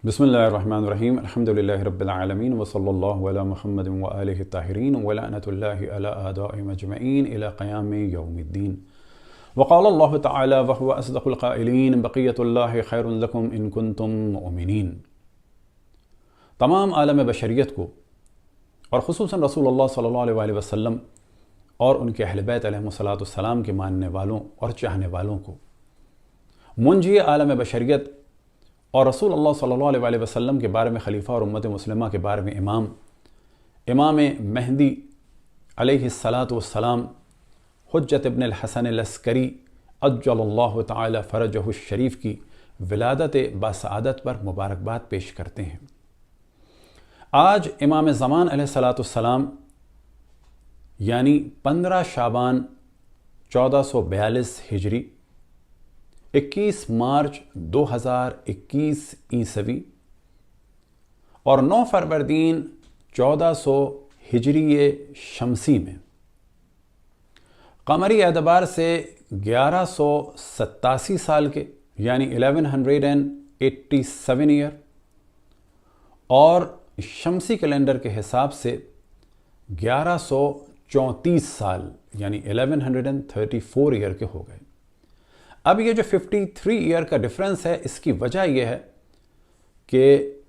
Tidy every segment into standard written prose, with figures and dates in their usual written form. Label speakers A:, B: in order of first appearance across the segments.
A: बिस्मिल्लाहिर्रहमानिर्रहीम अल्हम्दुलिल्लाहि रब्बिल आलमीन व सल्लल्लाहु अला मुहम्मद व आलिहि ताहिरीन व लअनतुल्लाहि अला आदाइहिम अजमईन इला क़यामि यौमिद्दीन व क़ाल अल्लाहु तआला व हुवा अस्दक़ुल क़ाइलीन बक़ियतुल्लाहि ख़ैरुन लकुम इन कुंतुम मुमिनीन। तमाम आलम बशरियत को और ख़ुसूसन रसूलुल्लाह सल्लल्लाहु अलैहि वसल्लम और उनके अहले बैत अलैहिमुस्सलाम के मानने वालों और चाहने वालों को मुंजी आलम बशरियत और रसूलुल्लाह सल्लल्लाहु अलैहि वसल्लम के बारे में खलीफा और उम्मत मुस्लिमा के बारे में इमाम महदी अलैहिस्सलातु वस्सलाम हुज्जत इब्न अल-हसन अल-अस्करी अज्जलल्लाहु ताला फरजहु शरीफ की विलादत बासआदत पर मुबारकबाद पेश करते हैं। आज इमाम ज़मान अलैहिस्सलातु वस्सलाम यानी 15 शाबान 1442 हिजरी 21 मार्च 2021 ईसवी और 9 फरवरदीन 1400 हिजरी शमसी में कमरी एतबार से 1187 साल के यानी 1187 ईयर और शमसी कैलेंडर के हिसाब से 1134 साल यानी 1134 ईयर के हो गए। अब ये जो 53 ईयर का डिफरेंस है, इसकी वजह यह है कि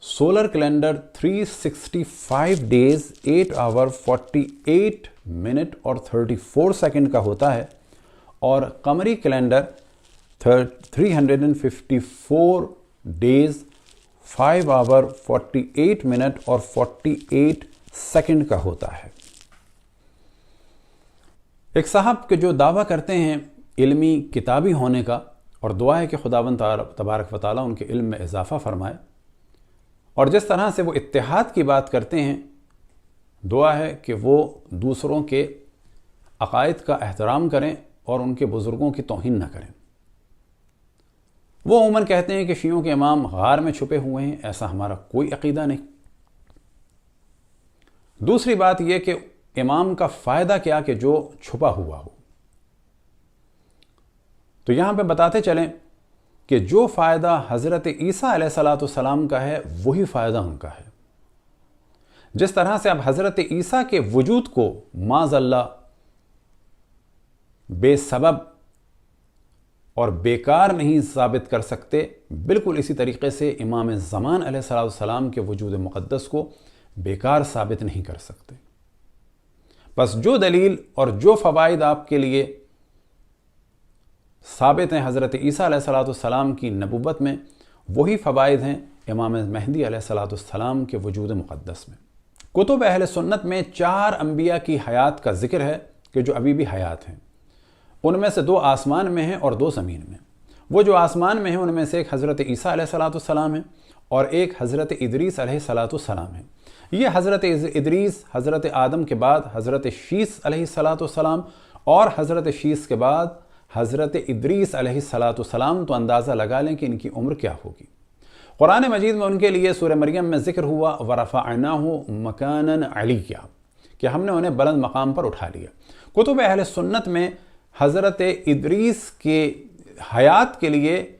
A: solar calendar 365 days 8 hour 48 minute और 34 सेकंड का होता है और कमरी कैलेंडर 354 डेज 5 आवर 48 मिनट और 48 सेकंड का होता है। एक साहब के जो दावा करते हैं इल्मी किताबी होने का, और दुआ है कि खुदावंद तबारक व तआला उनके इल्म में इजाफ़ा फरमाए, और जिस तरह से वो इत्तेहाद की बात करते हैं, दुआ है कि वो दूसरों के अक़ायद का एहतराम करें और उनके बुज़ुर्गों की तौहीन न करें। वो उमूमन कहते हैं कि शियों के इमाम गार में छुपे हुए हैं, ऐसा हमारा कोई अक़ीदा नहीं। दूसरी बात यह कि इमाम का फ़ायदा क्या कि जो छुपा हुआ हो। तो यहाँ पे बताते चलें कि जो फ़ायदा हज़रत ईसा अलैहिस्सलाम का है वही फ़ायदा उनका है। जिस तरह से आप हज़रत ईसा के वजूद को माज़अल्लाह बेसबब और बेकार नहीं साबित कर सकते, बिल्कुल इसी तरीके से इमाम ज़मान अलैहिस्सलाम के वजूद मुक़द्दस को बेकार साबित नहीं कर सकते। बस जो दलील और जो फ़वाइद आपके लिए साबित हैं हज़रत ईसा अलैहिस्सलाम की नबुव्वत में, वही फ़वाइद हैं इमाम महदी अलैहिस्सलाम के वजूद मुक़द्दस में। कुतुब अहले सुन्नत में 4 अंबिया की हयात का ज़िक्र है कि जो अभी भी हयात हैं। उनमें से 2 आसमान में हैं और 2 ज़मीन में। वो जो आसमान में हैं उनमें से एक हज़रत ईसा अलैहिस्सलाम है और एक हज़रत इदरीस अलैहिस्सलाम है। ये हज़रत इदरीस हज़रत आदम के बाद हज़रत शीस अलैहिस्सलाम और हज़रत शीस के बाद हज़रत इदरीस अलैहिस्सलाम, तो अंदाज़ा लगा लें कि इनकी उम्र क्या होगी। कुरान मजीद में उनके लिए सूरह मरियम में ज़िक्र हुआ वरफ़अनाहु मकानन अलिय्या, कि हमने उन्हें बुलंद मकाम पर उठा लिया। कुतुब अहले सुन्नत में हज़रत इदरीस के हयात के लिए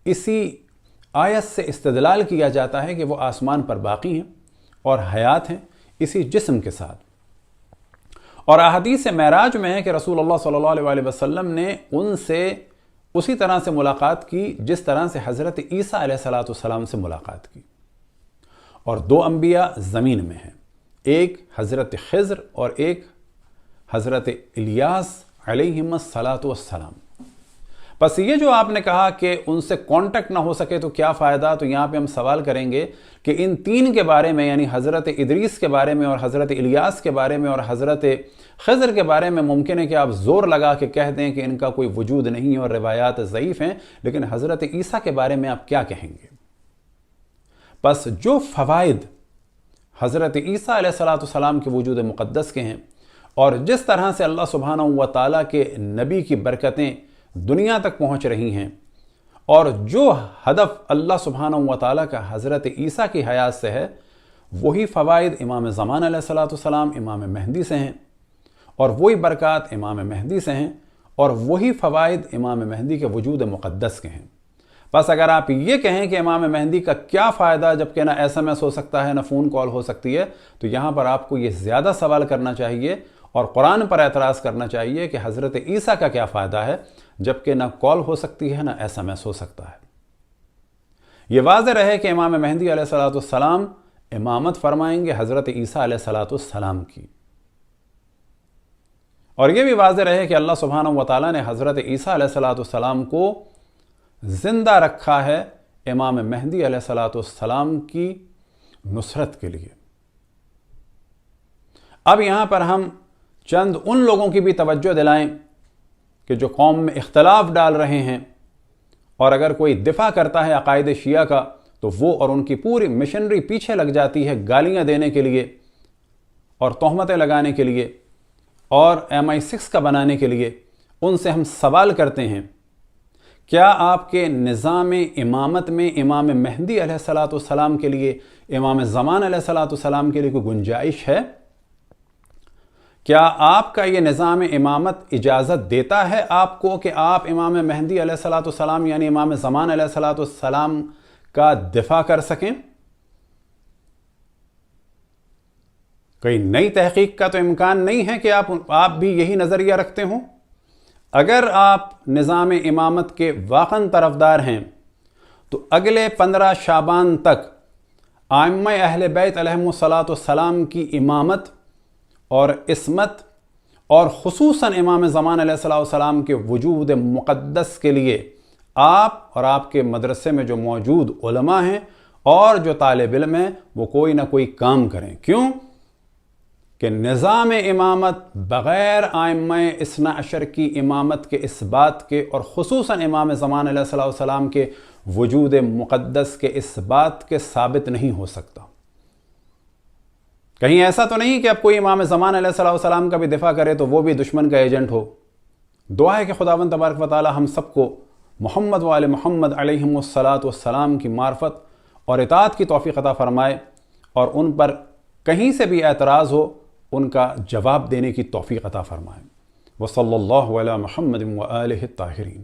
A: इसी आयत से इस्तिदलाल किया जाता है कि वो आसमान पर बाकी हैं और हयात हैं इसी जिस्म के साथ। और अहदीस मेराज में है कि रसूलुल्लाह सल्लल्लाहु अलैहि वसल्लम ने उनसे उसी तरह से मुलाकात की जिस तरह से हज़रत ईसा अलैहिस्सलाम से मुलाकात की। और 2 अंबिया ज़मीन में हैं, एक हज़रत ख़िज़्र और एक हज़रत इलियास अलैहिस्सलाम। बस ये जो आपने कहा कि उनसे कांटेक्ट ना हो सके तो क्या फ़ायदा, तो यहाँ पे हम सवाल करेंगे कि इन 3 के बारे में, यानी हज़रत इदरीस के बारे में और हज़रत इलियास के बारे में और हज़रत ख़िज़्र के बारे में मुमकिन है कि आप ज़ोर लगा के कह दें कि इनका कोई वजूद नहीं है और रिवायात ज़ईफ़ हैं, लेकिन हज़रत ईसा के बारे में आप क्या कहेंगे? बस जो फ़वाइद हज़रत ईसा अलैहिस्सलाम के वजूद मुक़द्दस के हैं और जिस तरह से अल्लाह सुब्हानहू व तआला के नबी की बरकतें दुनिया तक पहुँच रही हैं और जो हदफ अल्लाह सुब्हानहू व तआला का हज़रत ईसा की हयात से है, वही फ़वाइद इमाम ज़मान अलैहिस्सलाम इमाम महदी से हैं और वही बरक़ात इमाम महदी से हैं और वही फ़वाइद इमाम महदी के वजूद मुक़द्दस के हैं। بس اگر آپ یہ کہیں کہ امام مہدی کا کیا فائدہ جبکہ نہ SMS ہو سکتا ہے نہ فون کال ہو سکتی ہے، تو یہاں پر آپ کو یہ زیادہ سوال کرنا چاہیے اور قرآن پر اعتراض کرنا چاہیے کہ حضرت عیسیٰ کا کیا فائدہ ہے جبکہ نہ کال ہو سکتی ہے نہ SMS ہو سکتا ہے۔ یہ واضح رہے کہ امام مہدی علیہ السلام امامت فرمائیں گے حضرت عیسیٰ علیہ السلام کی، اور یہ بھی واضح رہے کہ اللہ سبحانہ و تعالیٰ نے حضرت عیسیٰ علیہ السلام کو زندہ رکھا ہے امام مہدی علیہ السلام کی نصرت کے لیے۔ اب یہاں پر ہم چند ان لوگوں کی بھی توجہ دلائیں کہ جو قوم میں اختلاف ڈال رہے ہیں، اور اگر کوئی دفاع کرتا ہے عقائد شیعہ کا تو وہ اور ان کی پوری مشنری پیچھے لگ جاتی ہے گالیاں دینے کے لیے اور تہمتیں لگانے کے لیے اور MI6 کا بنانے کے لیے۔ ان سے ہم سوال کرتے ہیں، کیا آپ کے نظام امامت میں امام مہدی علیہ السلام کے لیے، امام زمان علیہ السلام کے لیے کوئی گنجائش ہے؟ کیا آپ کا یہ نظام امامت اجازت دیتا ہے آپ کو کہ آپ امام مہدی علیہ السلام یعنی امام زمان علیہ السلام کا دفاع کر سکیں؟ کوئی نئی تحقیق کا تو امکان نہیں ہے کہ آپ بھی یہی نظریہ رکھتے ہوں؟ اگر آپ نظام امامت کے واقعاً طرفدار ہیں تو اگلے 15 شعبان تک ائمہ اہل بیت علیہم السلام کی امامت اور عصمت اور خصوصاً امام زمان علیہ السلام کے وجود مقدس کے لیے آپ اور آپ کے مدرسے میں جو موجود علماء ہیں اور جو طالب علم ہیں وہ کوئی نہ کوئی کام کریں۔ کیوں؟ کہ نظام امامت بغیر ائمہ اثنا عشر کی امامت کے اس بات کے اور خصوصاً امام زمان علیہ السلام کے وجود مقدس کے اس بات کے ثابت نہیں ہو سکتا۔ کہیں ایسا تو نہیں کہ اب کوئی امام زمان علیہ السلام کا بھی دفاع کرے تو وہ بھی دشمن کا ایجنٹ ہو۔ دعا ہے کہ خداوند تبارک و تعالی ہم سب کو محمد و آل محمد علیہم السلام کی معرفت اور اطاعت کی توفیق عطا فرمائے، اور ان پر کہیں سے بھی اعتراض ہو ان کا جواب دینے کی توفیق عطا فرمائے۔ وصلی اللہ علی محمد و آلہ الطاہرین۔